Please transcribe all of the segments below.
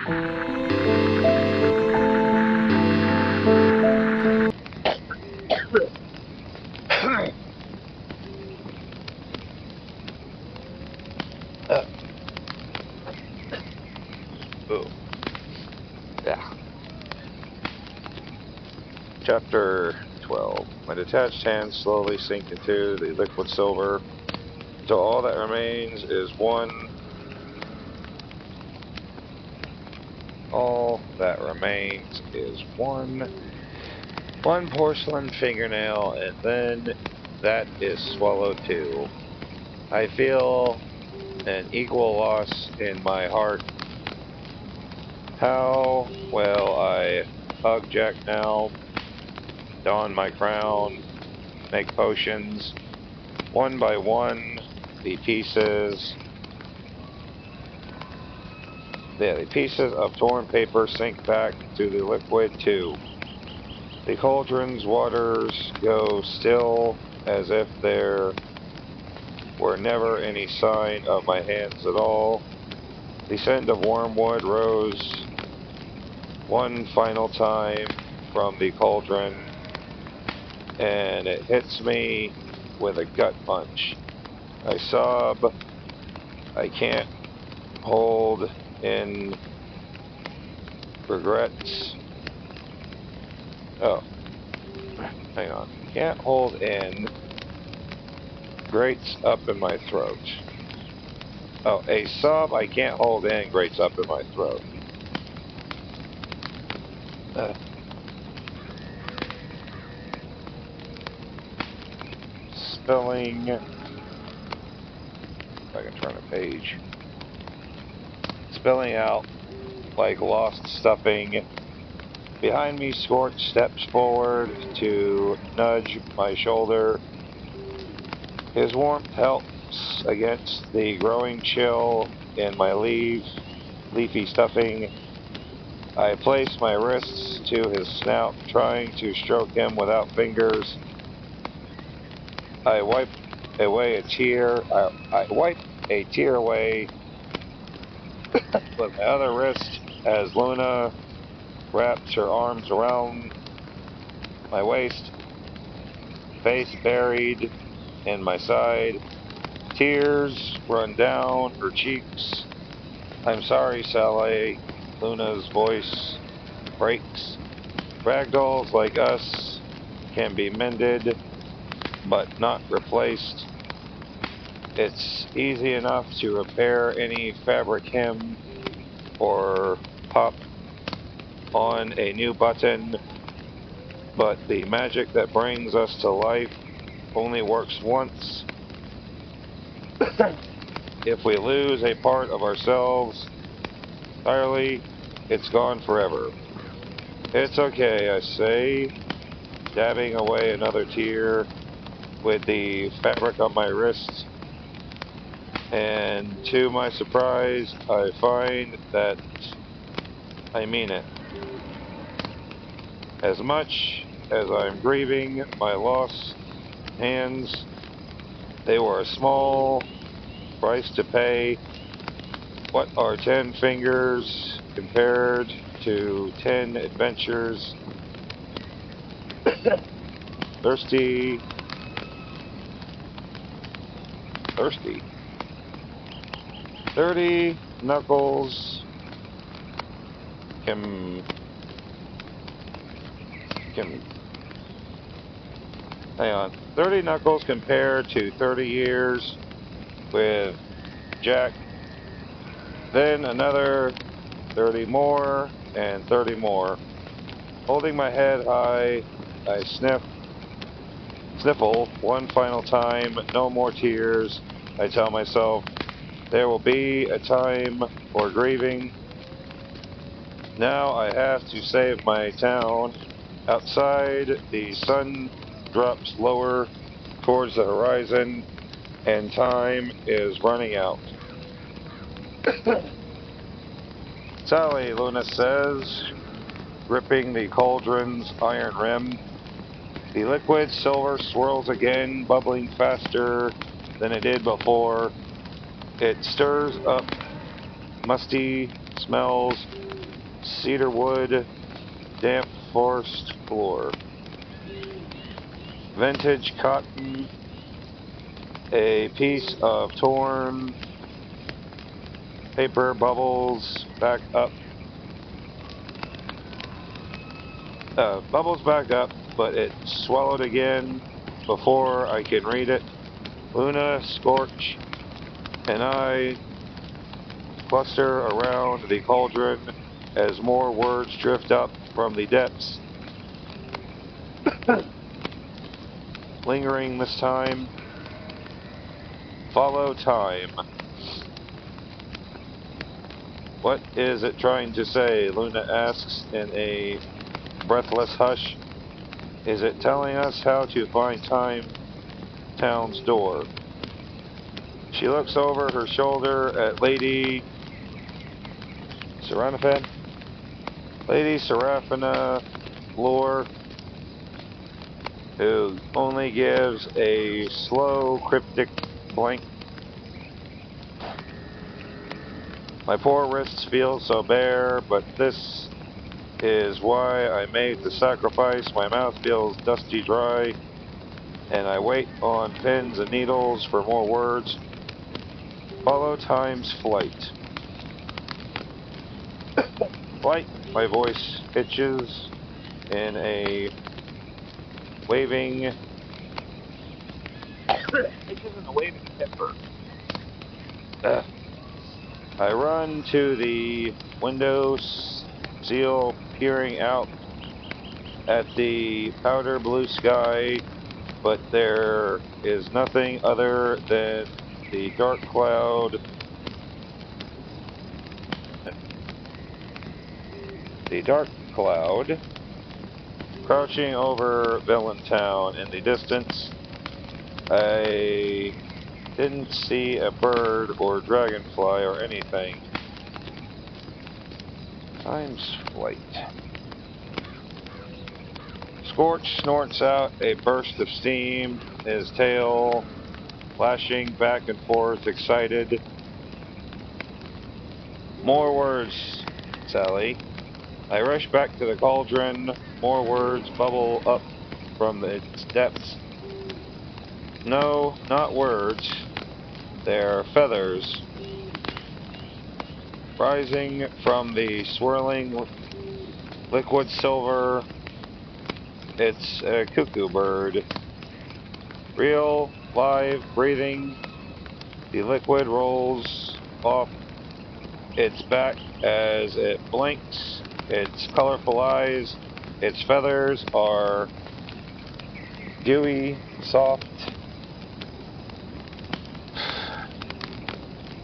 Yeah. Chapter 12. My detached hands slowly sink into the liquid silver, till all that remains is one. All that remains is one porcelain fingernail, and then that is swallowed too. I feel an equal loss in my heart. How will I hug Jack now, don my crown, make potions? One by one, the pieces of torn paper sink back to the liquid too. The cauldron's waters go still, as if there were never any sign of my hands at all. The scent of wormwood rose one final time from the cauldron, and it hits me with a gut punch. I sob. I can't hold in regrets. Oh, hang on. Can't hold in. Grates up in my throat. Oh, a sob I can't hold in grates up in my throat. Spilling. If I can turn a page. Spilling out like lost stuffing. Behind me, Scorch steps forward to nudge my shoulder. His warmth helps against the growing chill in my leafy stuffing. I place my wrists to his snout, trying to stroke him without fingers. I wipe away a tear. I wipe a tear away with my other wrist as Luna wraps her arms around my waist, face buried in my side. Tears run down her cheeks. I'm sorry, Sally. Luna's voice breaks. Ragdolls like us can be mended, but not replaced. It's easy enough to repair any fabric hem or pop on a new button, but the magic that brings us to life only works once. If we lose a part of ourselves entirely, it's gone forever. It's okay, I say, dabbing away another tear with the fabric on my wrist. And to my surprise, I find that I mean it. As much as I'm grieving my lost hands, they were a small price to pay. What are 10 fingers compared to 10 adventures? Thirsty. 30 knuckles can hang on. 30 knuckles compared to 30 years with Jack. Then another 30 more and 30 more. Holding my head high, I sniffle one final time. No more tears. I tell myself there will be a time for grieving. Now I have to save my town. Outside, the sun drops lower towards the horizon, and time is running out. Sally, Luna says, gripping the cauldron's iron rim. The liquid silver swirls again, bubbling faster than it did before. It stirs up musty smells cedar wood, damp forest floor. Vintage cotton, a piece of torn paper bubbles back up. Bubbles back up, but it swallowed again before I can read it. Luna, Scorch, and I cluster around the cauldron as more words drift up from the depths. Lingering this time. Follow time. What is it trying to say? Luna asks in a breathless hush. Is it telling us how to find Time Town's door? She looks over her shoulder at Lady Seraphin. Lady Serafina Lore, who only gives a slow, cryptic blink. My poor wrists feel so bare, but this is why I made the sacrifice. My mouth feels dusty dry, and I wait on pins and needles for more words. Follow time's flight. Flight, my voice pitches in a waving temper. I run to the window sill, peering out at the powder blue sky, but there is nothing other than the dark cloud. The dark cloud crouching over Villain Town in the distance. I didn't see a bird or dragonfly or anything. Time's flight. Scorch snorts out a burst of steam, his tail flashing back and forth, excited. More words, Sally. I rush back to the cauldron. More words bubble up from its depths. No, not words. They're feathers. Rising from the swirling liquid silver. It's a cuckoo bird. Real, live, breathing. The liquid rolls off its back as it blinks. Its colorful eyes. Its feathers are dewy, soft.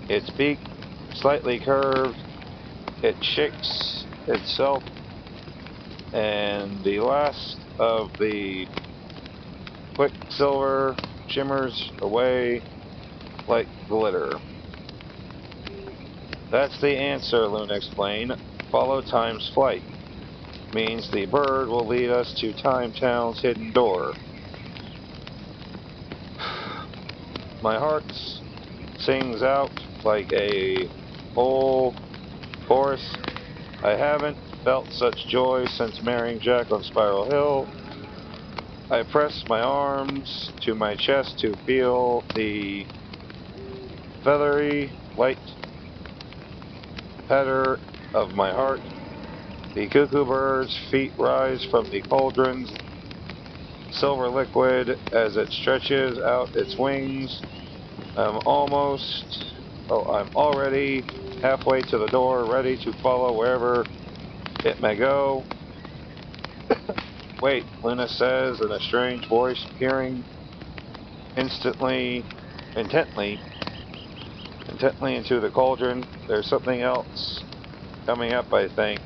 Its beak slightly curved. It shakes itself, and the last of the quicksilver shimmers away like glitter. That's the answer, Luna explained. Follow time's flight. Means the bird will lead us to Time Town's hidden door. My heart sings out like a whole chorus. I haven't felt such joy since marrying Jack on Spiral Hill. I press my arms to my chest to feel the feathery, light patter of my heart. The cuckoo bird's feet rise from the cauldron's silver liquid as it stretches out its wings. I'm already halfway to the door, ready to follow wherever it may go. Wait, Luna says in a strange voice, peering intently into the cauldron. There's something else coming up, I think.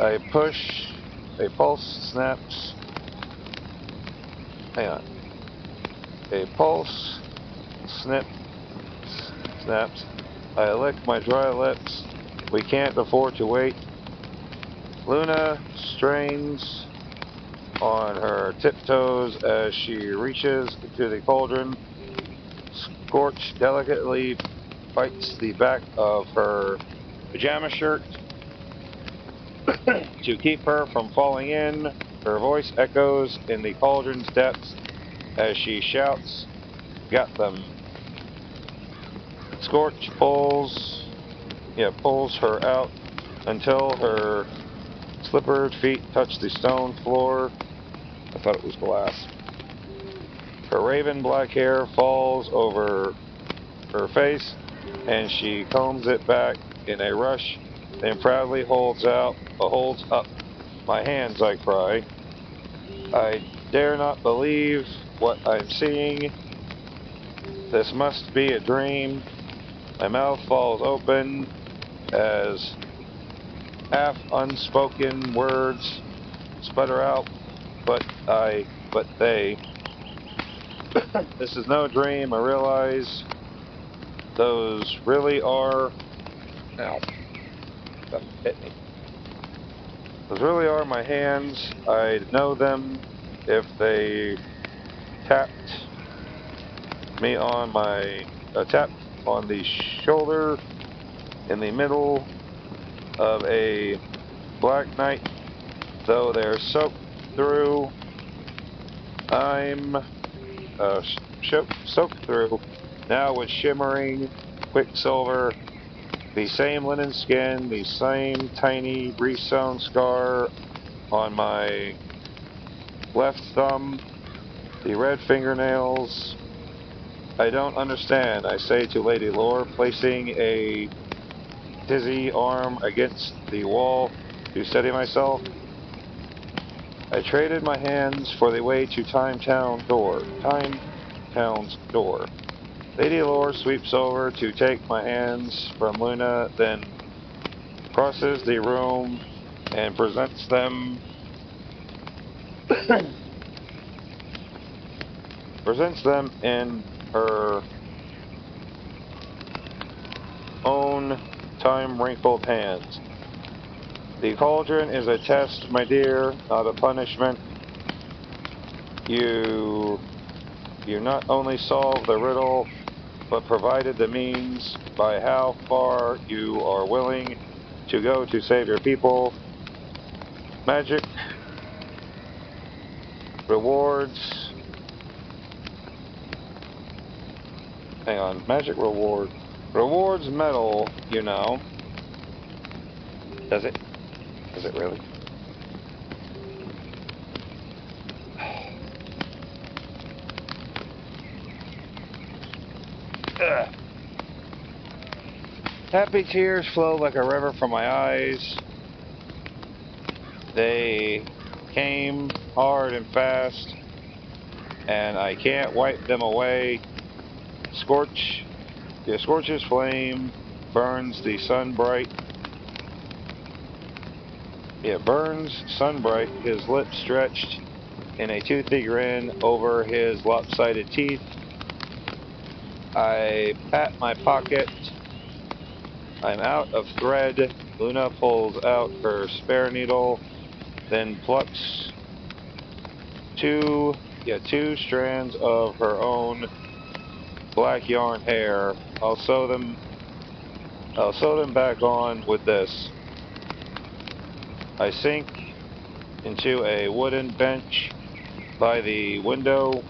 I push, a pulse snaps. Hang on. A pulse snaps. I lick my dry lips. We can't afford to wait. Luna strains on her tiptoes as she reaches into the cauldron. Scorch delicately bites the back of her pajama shirt. To keep her from falling in, her voice echoes in the cauldron's depths as she shouts, "Got them." Scorch pulls her out until her slippered feet touch the stone floor. I thought it was glass. Her raven black hair falls over her face, and she combs it back in a rush, then proudly holds up my hands, I cry. I dare not believe what I'm seeing. This must be a dream. My mouth falls open as half unspoken words sputter out, but they. This is no dream, I realize. Those really are. Ow. That hit me. Those really are my hands. I'd know them if they tapped me on tapped on the shoulder in the middle of a black night, though they're soaked through. I'm soaked through now with shimmering quicksilver, the same linen skin, the same tiny re-sewn scar on my left thumb, the red fingernails. I don't understand, I say to Lady Lore, placing a dizzy arm against the wall to steady myself. I traded my hands for the way to Timetown's door. Lady Lore sweeps over to take my hands from Luna, then crosses the room and presents them in her own time-wrinkled hands. The cauldron is a test, my dear, not a punishment. You not only solved the riddle, but provided the means by how far you are willing to go to save your people. Magic rewards. Hang on, magic reward. Rewards medal, you know. Does it? Does it really? Ugh. Happy tears flow like a river from my eyes. They came hard and fast, and I can't wipe them away. Scorch's flame burns the sun bright. It burns sunbright, his lips stretched in a toothy grin over his lopsided teeth. I pat my pocket. I'm out of thread. Luna pulls out her spare needle, then plucks two strands of her own black yarn hair. I'll sew them back on with this. I sink into a wooden bench by the window,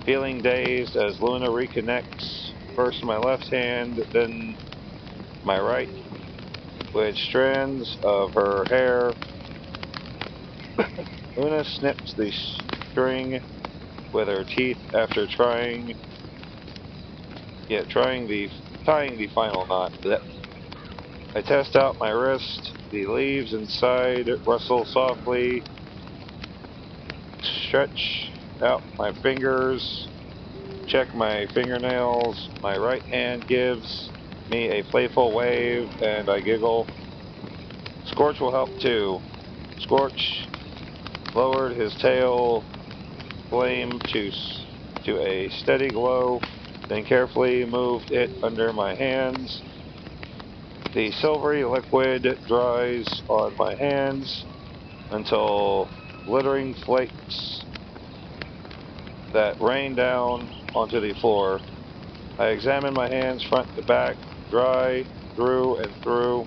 feeling dazed as Luna reconnects first my left hand, then my right, with strands of her hair. Luna snips the string with her teeth after tying the final knot. I test out my wrist. The leaves inside rustle softly. Stretch out my fingers. Check my fingernails. My right hand gives me a playful wave, and I giggle. Scorch will help too. Scorch lowered his tail flame to a steady glow, then carefully moved it under my hands. The silvery liquid dries on my hands until glittering flakes that rain down onto the floor. I examine my hands front to back, dry through and through.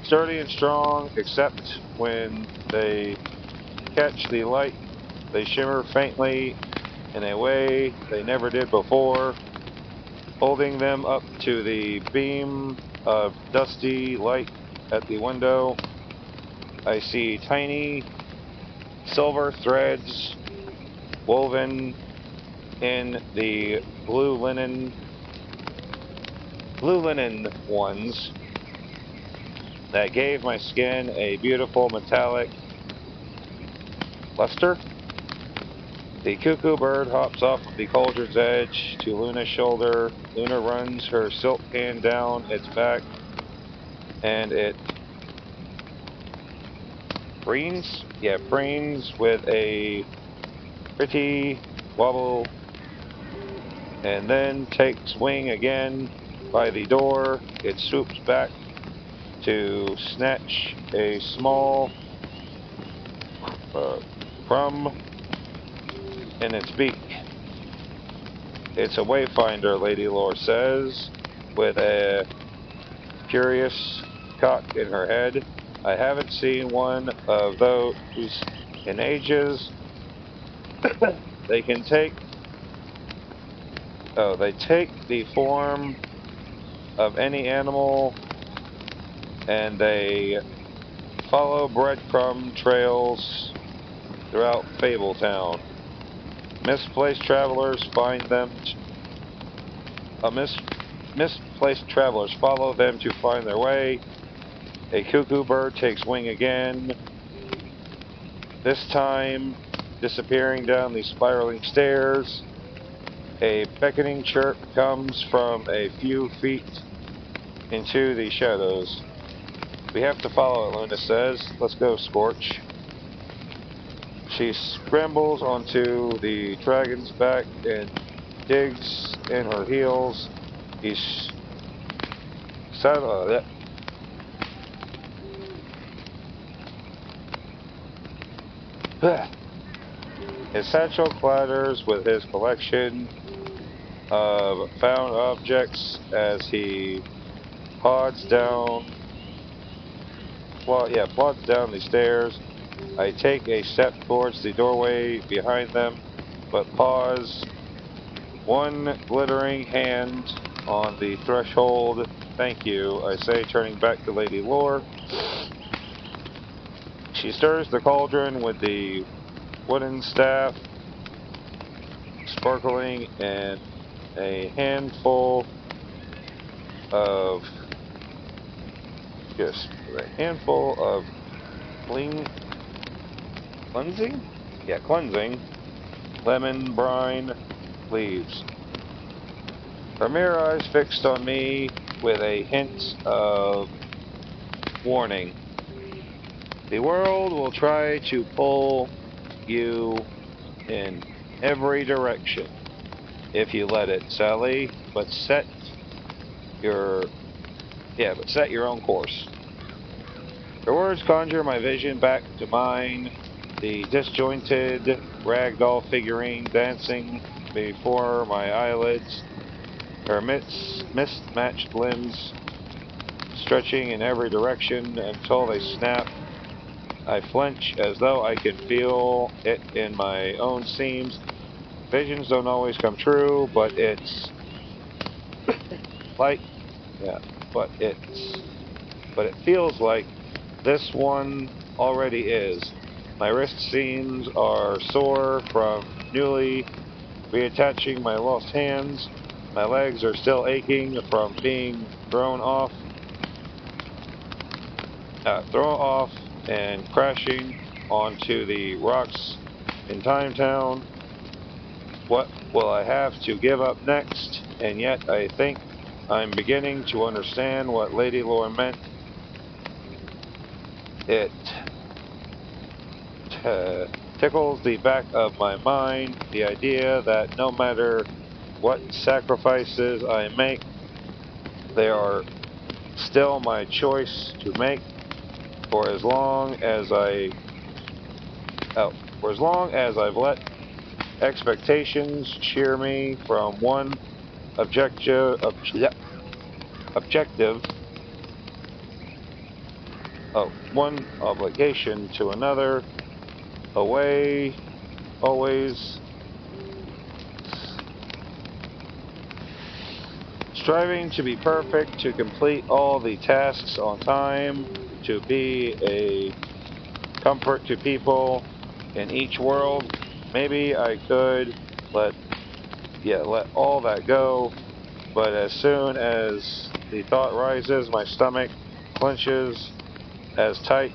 Sturdy and strong, except when they catch the light, they shimmer faintly in a way they never did before. Holding them up to the beam of dusty light at the window, I see tiny silver threads woven in the blue linen ones that gave my skin a beautiful metallic luster. The cuckoo bird hops off of the cauldron's edge to Luna's shoulder. Luna runs her silk hand down its back, and it preens with a pretty wobble, and then takes wing again by the door. It swoops back to snatch a small crumb in its beak. It's a wayfinder, Lady Lore says, with a curious cock in her head. I haven't seen one of those in ages. They take the form of any animal, and they follow breadcrumb trails throughout Fabletown. Misplaced travelers find them. Misplaced travelers follow them to find their way. A cuckoo bird takes wing again, this time disappearing down the spiraling stairs. A beckoning chirp comes from a few feet into the shadows. We have to follow it, Luna says. Let's go, Scorch. She scrambles onto the dragon's back and digs in her heels. His satchel clatters with his collection of found objects as he plods down the stairs. I take a step towards the doorway behind them, but pause. One glittering hand on the threshold. Thank you, I say, turning back to Lady Lore. She stirs the cauldron with the wooden staff, sparkling in a handful of cleansing lemon brine leaves. Her mirror eyes fixed on me with a hint of warning. The world will try to pull you in every direction if you let it, Sally, but set your own course. Her words conjure my vision back to mine, the disjointed ragdoll figurine dancing before my eyelids, her mismatched limbs stretching in every direction until they snap. I flinch as though I can feel it in my own seams. Visions don't always come true, but it's like, but it feels like this one already is. My wrist seams are sore from newly reattaching my lost hands. My legs are still aching from being thrown off and crashing onto the rocks in Time Town. What will I have to give up next? And yet I think I'm beginning to understand what Lady Lore meant. It tickles the back of my mind, the idea that no matter what sacrifices I make, they are still my choice to make for as long as I've let expectations shear me from one objective one obligation to another, away, always, striving to be perfect, to complete all the tasks on time, to be a comfort to people in each world. Maybe I could let all that go, but as soon as the thought rises, my stomach clenches as tight.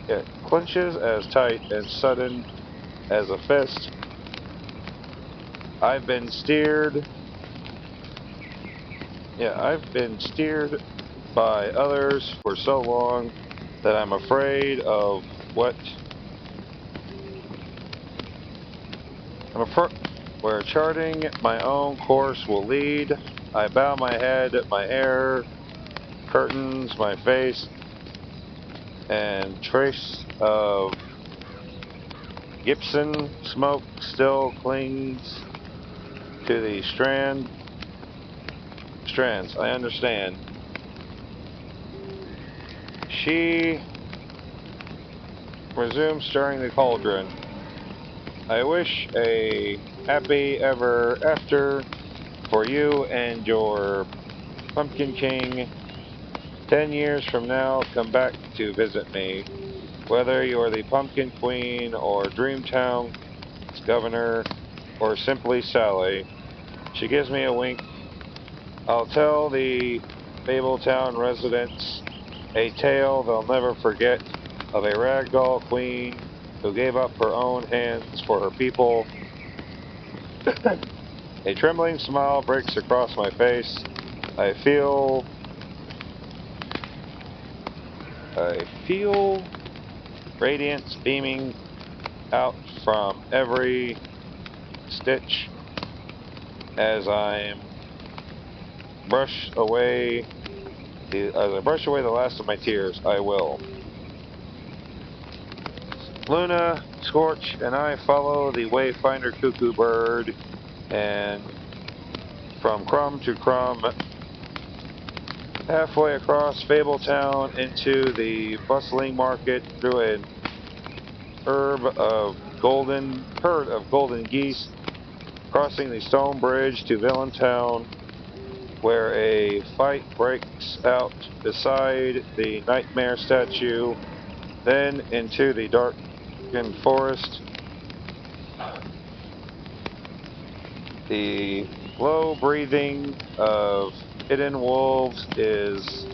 It clenches as tight and sudden as a fist. I've been steered by others for so long that I'm afraid of where charting my own course will lead. I bow my head, my hair curtains my face, and trace of Gibson smoke still clings to the strands. I understand. She resumes stirring the cauldron. I wish a happy ever after for you and your Pumpkin King. 10 years from now, come back to visit me. Whether you're the Pumpkin Queen or Dreamtown's governor or simply Sally. She gives me a wink. I'll tell the Fabletown residents a tale they'll never forget of a ragdoll queen who gave up her own hands for her people. A trembling smile breaks across my face. I feel radiance beaming out from every stitch as I brush away the last of my tears. I will. Luna, Scorch, and I follow the Wayfinder cuckoo bird, and from crumb to crumb, halfway across Fabletown into the bustling market through an herd of golden geese, crossing the stone bridge to Villaintown, where a fight breaks out beside the nightmare statue, then into the darkened forest. The low breathing of hidden wolves is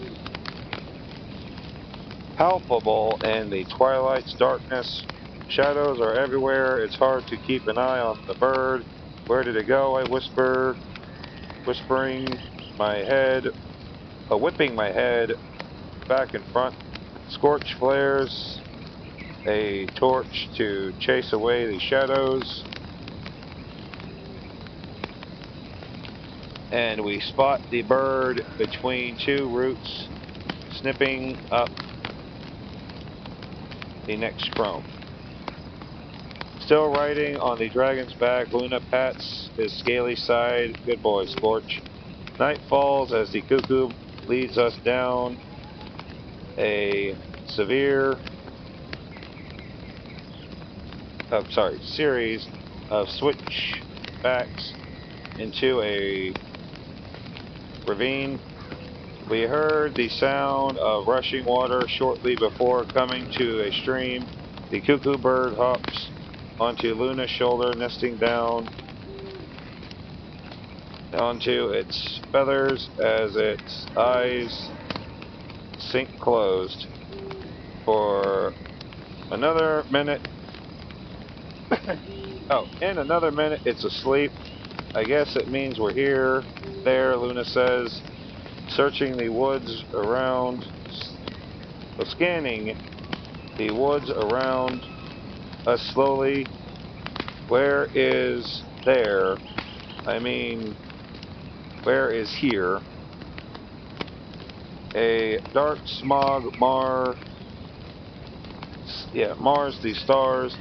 palpable in the twilight's darkness. Shadows are everywhere. It's hard to keep an eye on the bird. Where did it go? I whisper, whipping my head back and front. Scorch flares a torch to chase away the shadows, and we spot the bird between two roots, snipping up the next crumb. Still riding on the dragon's back, Luna pats his scaly side. Good boy, Scorch. Night falls as the cuckoo leads us down a series of switchbacks into a ravine. We heard the sound of rushing water shortly before coming to a stream. The cuckoo bird hops onto Luna's shoulder, nesting down onto its feathers as its eyes sink closed. For another minute, in another minute, it's asleep. I guess it means we're here. There, Luna says, searching the woods around, scanning the woods around us slowly. Where is there? I mean, where is here? A dark smog mars the stars,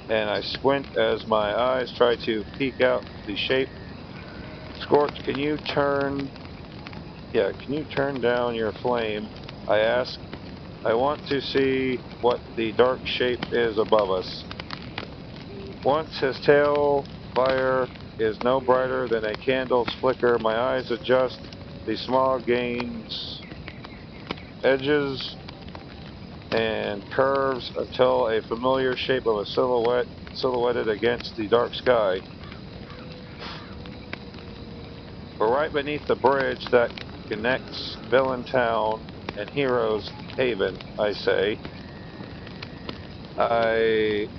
and I squint as my eyes try to peek out the shape. Scorch, can you turn Yeah, can you turn down your flame? I ask. I want to see what the dark shape is above us. Once his tail fire is no brighter than a candle's flicker, my eyes adjust. The smog gains edges and curves until a familiar shape of a silhouetted against the dark sky. We're right beneath the bridge that connects Villain Town and Hero's Haven, I say. A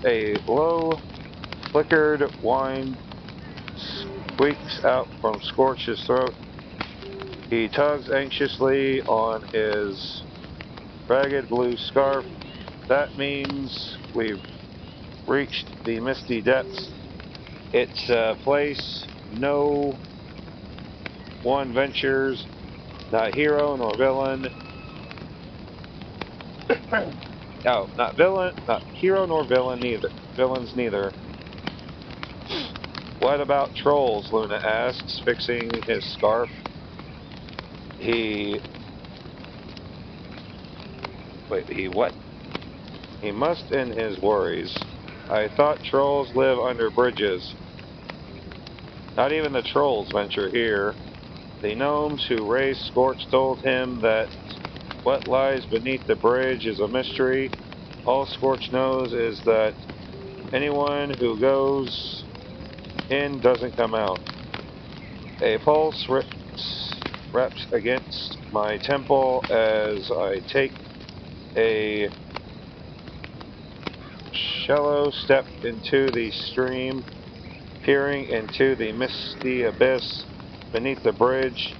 low, flickered whine squeaks out from Scorch's throat. He tugs anxiously on his ragged blue scarf. That means we've reached the misty depths. It's a place no one ventures, not hero nor villain. No, not villain, not hero nor villain neither. Villains neither. What about trolls? Luna asks, fixing his scarf. He what? He must end his worries. I thought trolls live under bridges. Not even the trolls venture here. The gnomes who raised Scorch told him that what lies beneath the bridge is a mystery. All Scorch knows is that anyone who goes in doesn't come out. A pulse raps against my temple as I take a shallow step into the stream, peering into the misty abyss beneath the bridge.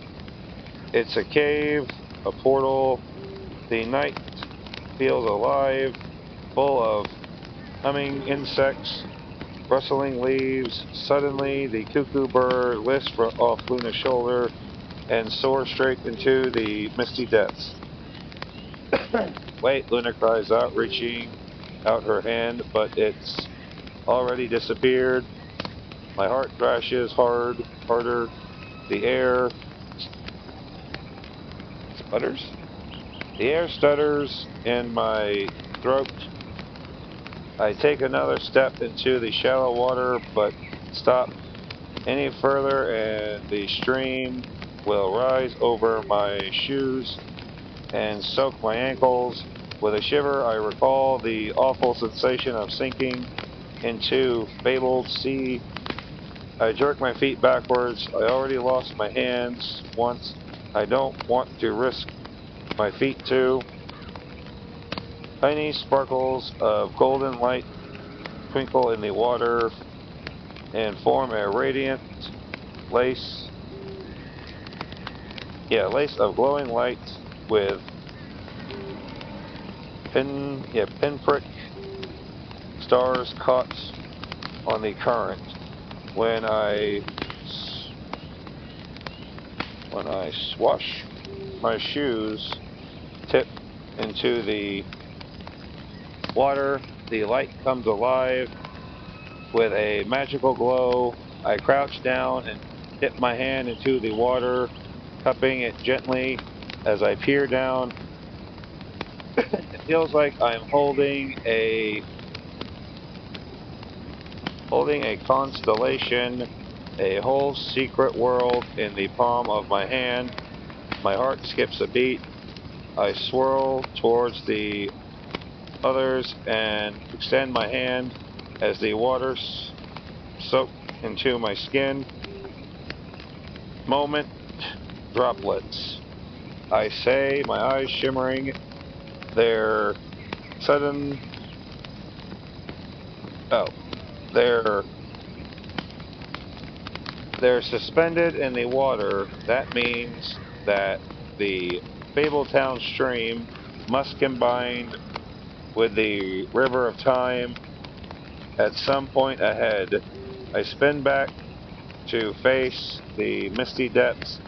It's a cave, a portal. The night feels alive, full of humming insects, rustling leaves. Suddenly, the cuckoo bird lifts off Luna's shoulder and soars straight into the misty depths. Wait, Luna cries out, reaching out her hand, but it's already disappeared. My heart thrashes harder. The air sputters? The air stutters in my throat. I take another step into the shallow water, but stop any further and the stream will rise over my shoes and soak my ankles. With a shiver, I recall the awful sensation of sinking into fabled sea. I jerk my feet backwards. I already lost my hands once. I don't want to risk my feet too. Tiny sparkles of golden light twinkle in the water and form a radiant lace of glowing light with pinprick stars caught on the current. When I swash my shoes tip into the water, the light comes alive with a magical glow. I crouch down and dip my hand into the water, cupping it gently as I peer down. It feels like I'm holding a constellation, a whole secret world in the palm of my hand. My heart skips a beat. I swirl towards the others and extend my hand as the water soaks into my skin. Moment, droplets. I say, my eyes shimmering. They're sudden. Oh, they're suspended in the water. That means that the Fabletown stream must combine with the River of Time at some point ahead. I spin back to face the misty depths.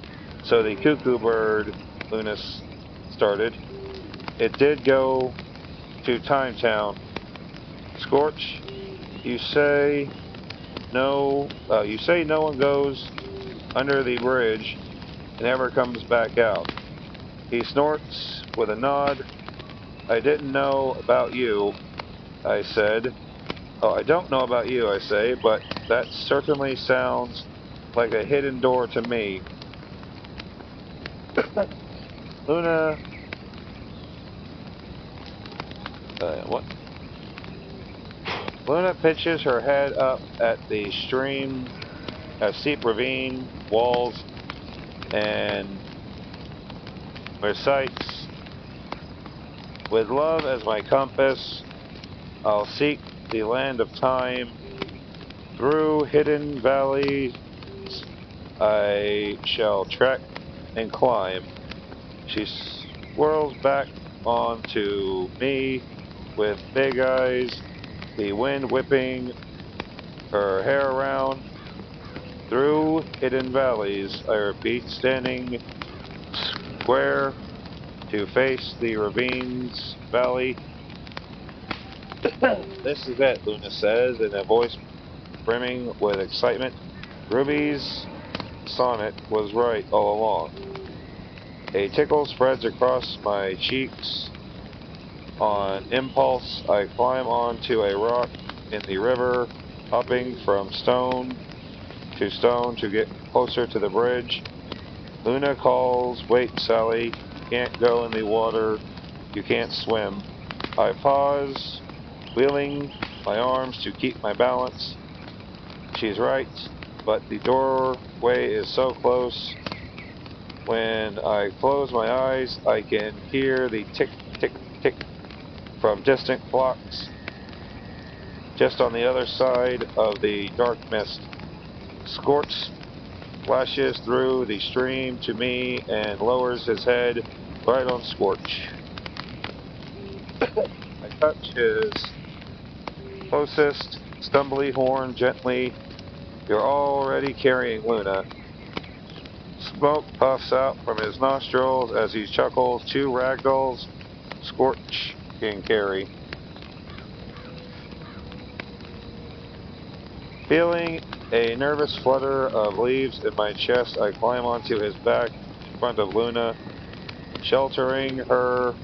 So the cuckoo bird, Luna started. It did go to Time Town. Scorch, you say no one goes under the bridge. never comes back out. He snorts with a nod. I didn't know about you, I said. Oh, I don't know about you, I say, but that certainly sounds like a hidden door to me. Luna, what? Luna pitches her head up at the stream, a steep ravine, walls, and recites, with love as my compass, I'll seek the land of time. Through hidden valleys I shall trek and climb. She swirls back onto me with big eyes, the wind whipping her hair around. Through hidden valleys, I repeat, standing square to face the ravine's valley. This is it, Luna says in a voice brimming with excitement. Ruby's sonnet was right all along. A tickle spreads across my cheeks. On impulse, I climb onto a rock in the river, hopping from stone to get closer to the bridge. Luna calls, "Wait, Sally, you can't go in the water, you can't swim." I pause, wheeling my arms to keep my balance. She's right, but the doorway is so close. When I close my eyes, I can hear the tick, tick, tick from distant clocks just on the other side of the dark mist. Scorch flashes through the stream to me and lowers his head right on Scorch. I touch his closest stumbly horn gently. You're already carrying Luna. Smoke puffs out from his nostrils as he chuckles. Two ragdolls Scorch can carry. Feeling a nervous flutter of leaves in my chest, I climb onto his back in front of Luna, sheltering her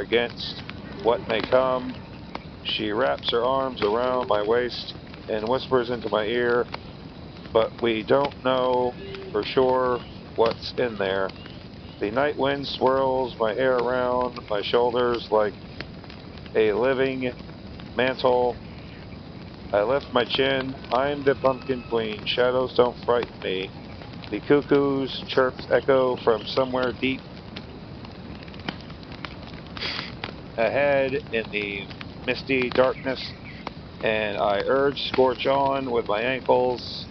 against what may come. She wraps her arms around my waist and whispers into my ear, but we don't know for sure what's in there. The night wind swirls my hair around my shoulders like a living mantle. I lift my chin. I'm the pumpkin queen. Shadows don't frighten me. The cuckoo's chirps echo from somewhere deep ahead in the misty darkness, and I urge Scorch on with my ankles.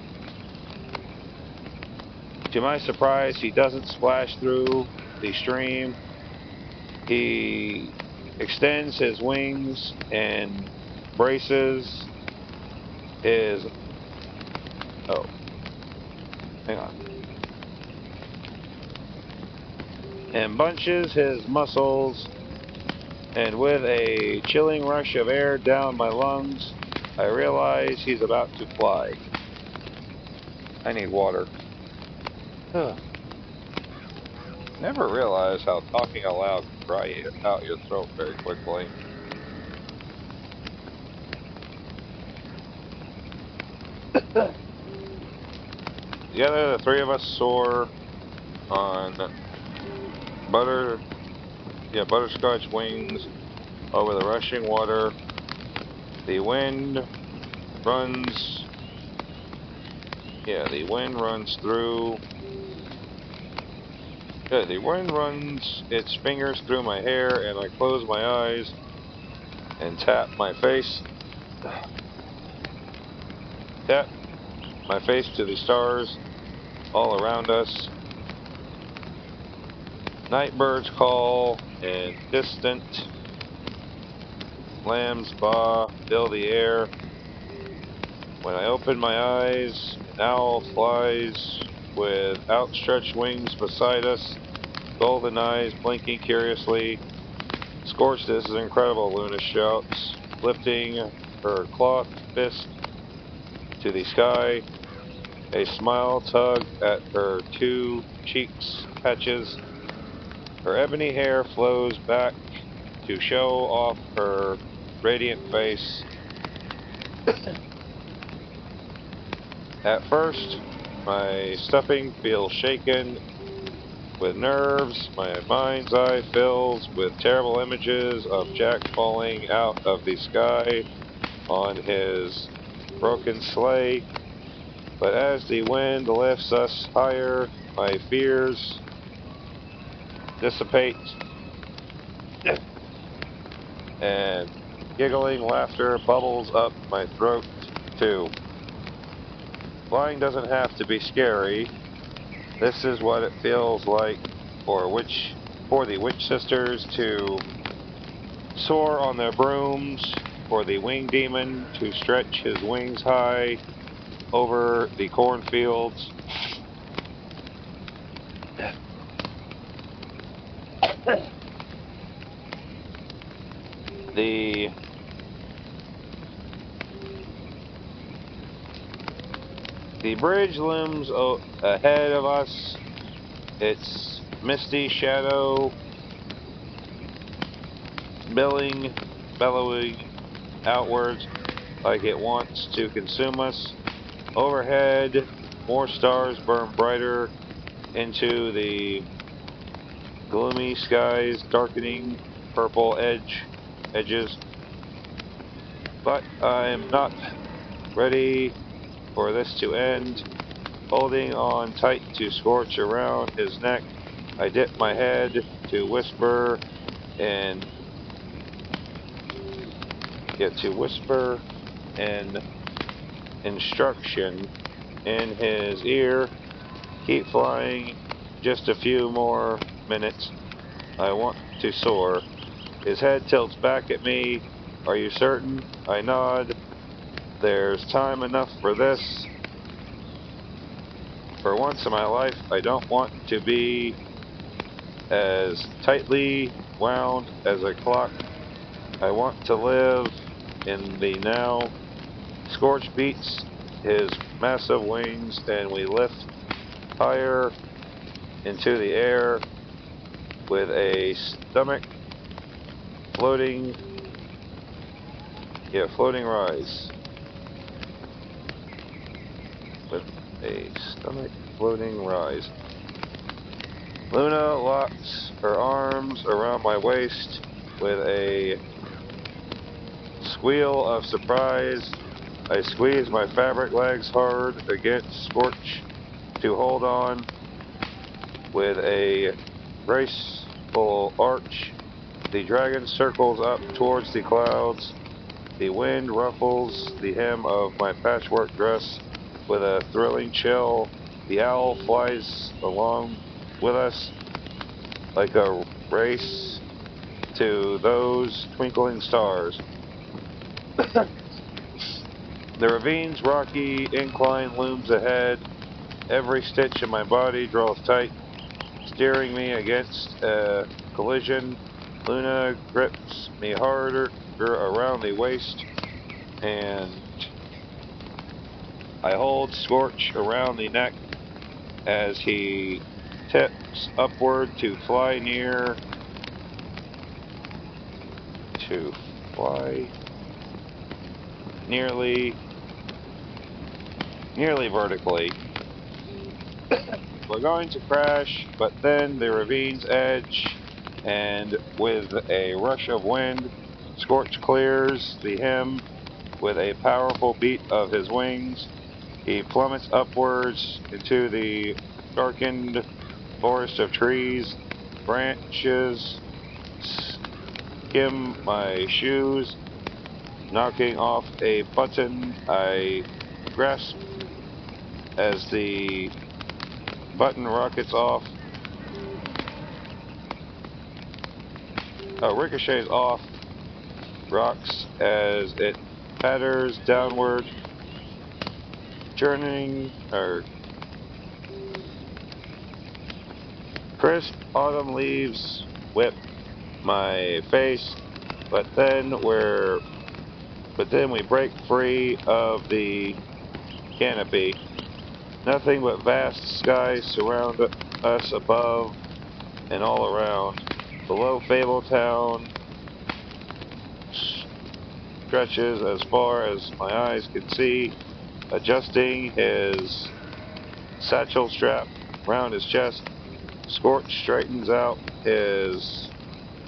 To my surprise, he doesn't splash through the stream. He extends his wings and braces his. Oh, hang on. And bunches his muscles, and with a chilling rush of air down my lungs, I realize he's about to fly. I need water. Never realized how talking aloud can dry out your throat very quickly. Together, the three of us soar on butterscotch wings over the rushing water. The wind runs through. Yeah, the wind runs its fingers through my hair, and I close my eyes and tap my face to the stars all around us. Night birds call, and distant lambs baa fill the air. When I open my eyes, an owl flies with outstretched wings beside us, golden eyes blinking curiously. Scorch, this is incredible, Luna shouts, lifting her cloth fist to the sky. A smile tugged at her 2 cheeks patches. Her ebony hair flows back to show off her radiant face. At first, my stuffing feels shaken with nerves. My mind's eye fills with terrible images of Jack falling out of the sky on his broken sleigh. But as the wind lifts us higher, my fears dissipate, and giggling laughter bubbles up my throat, too. Flying doesn't have to be scary. This is what it feels like for the witch sisters to soar on their brooms, for the winged demon to stretch his wings high over the cornfields. The bridge looms ahead of us, its misty shadow bellowing outwards like it wants to consume us. Overhead, more stars burn brighter into the gloomy skies, darkening purple edges. But I'm not ready for this to end. Holding on tight to Scorch around his neck, I dip my head to whisper an instruction in his ear. Keep flying just a few more minutes. I want to soar. His head tilts back at me. Are you certain? I nod. There's time enough for this. For once in my life, I don't want to be as tightly wound as a clock. I want to live in the now. Scorch beats his massive wings, and we lift higher into the air with a floating rise. With a stomach floating rise. Luna locks her arms around my waist with a squeal of surprise. I squeeze my fabric legs hard against Scorch to hold on with a graceful arch. The dragon circles up towards the clouds. The wind ruffles the hem of my patchwork dress with a thrilling chill. The owl flies along with us like a race to those twinkling stars. The ravine's rocky incline looms ahead. Every stitch in my body draws tight, steering me against a collision. Luna grips me harder around the waist, and I hold Scorch around the neck as he tips upward to fly nearly vertically. We're going to crash, but then the ravine's edge, and with a rush of wind, Scorch clears the hem with a powerful beat of his wings. He plummets upwards into the darkened forest of trees. Branches skim my shoes, knocking off a button I grasp as the button ricochets off rocks as it patters downward, churning crisp autumn leaves whip my face, but then we break free of the canopy. Nothing but vast skies surround us above and all around. Below Fabletown stretches as far as my eyes can see. Adjusting his satchel strap round his chest, Scorch straightens out his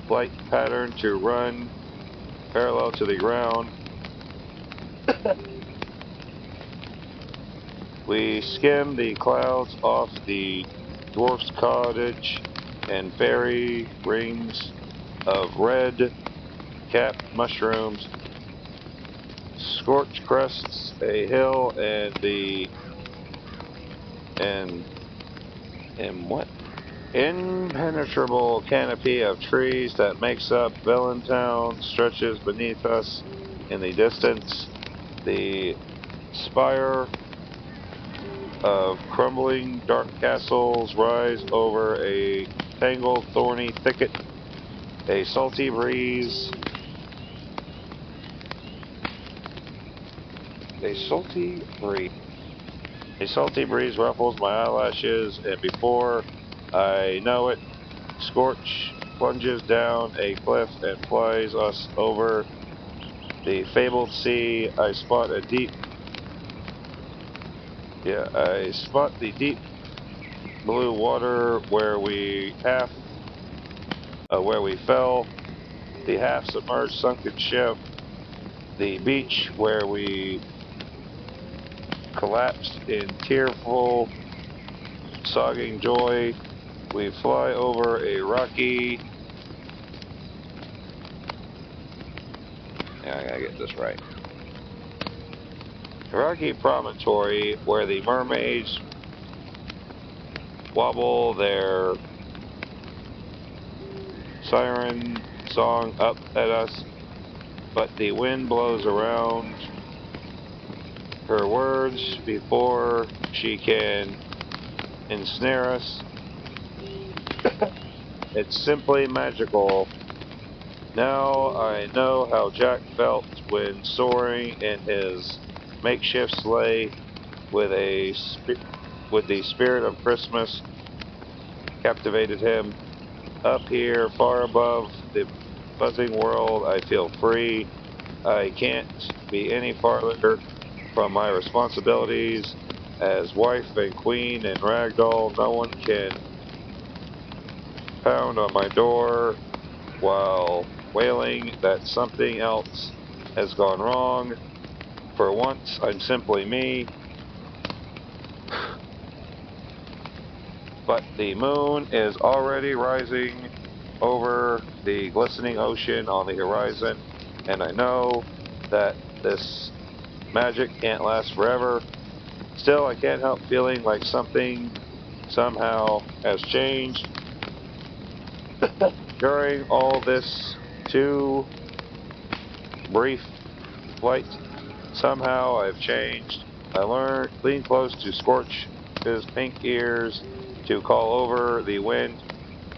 flight pattern to run parallel to the ground. We skim the clouds off the dwarf's cottage and fairy rings of red capped mushrooms. Scorch crests a hill and what? Impenetrable canopy of trees that makes up Villaintown stretches beneath us in the distance. The spire of crumbling dark castles rise over a tangled thorny thicket. A salty breeze ruffles my eyelashes, and before I know it, Scorch plunges down a cliff and flies us over the fabled sea. I spot the deep blue water where we fell, the half-submerged sunken ship, the beach where we collapsed in tearful, sogging joy. We fly over a rocky... I gotta get this right. A rocky promontory where the mermaids wobble their siren song up at us, but the wind blows around her words before she can ensnare us. It's simply magical. Now I know how Jack felt when soaring in his makeshift sleigh with the spirit of Christmas captivated him. Up here, far above the buzzing world, I feel free. I can't be any farther from my responsibilities as wife and queen and ragdoll. No one can pound on my door while wailing that something else has gone wrong. For once, I'm simply me. But the moon is already rising over the glistening ocean on the horizon, and I know that this magic can't last forever. Still, I can't help feeling like something somehow has changed. During all this too brief flight, somehow I've changed. I lean close to Scorch his pink ears to call over the wind.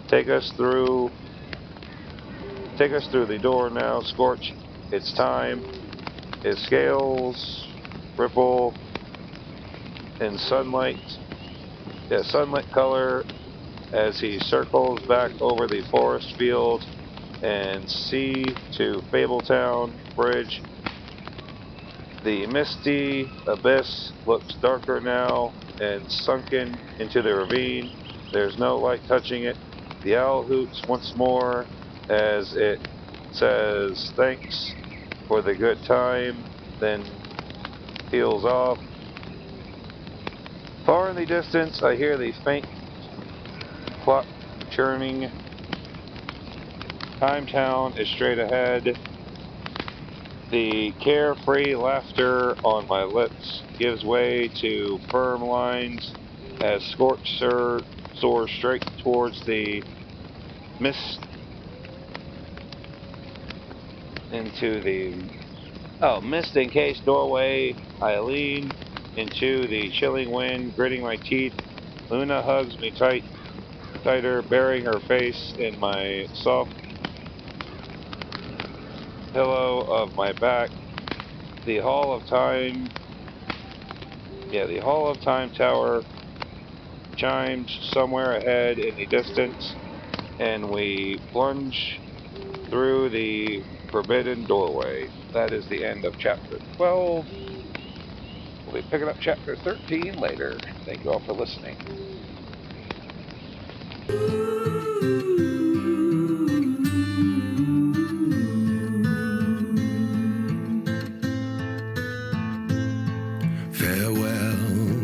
Take us through the door now, Scorch. It's time. His scales ripple in sunlit color as he circles back over the forest field and sea to Fabletown Bridge. The misty abyss looks darker now and sunken into the ravine. There's no light touching it. The owl hoots once more as it says thanks for the good time, then peels off. Far in the distance, I hear the faint clock churning. Time Town is straight ahead. The carefree laughter on my lips gives way to firm lines as Scorch soars straight towards the mist encased doorway. I lean into the chilling wind, gritting my teeth. Luna hugs me tighter, burying her face in my soft pillow of my back. The Hall of Time Yeah, the Hall of Time Tower chimes somewhere ahead in the distance, and we plunge through the forbidden doorway. That is the end of chapter 12. We'll be picking up chapter 13 later. Thank you all for listening.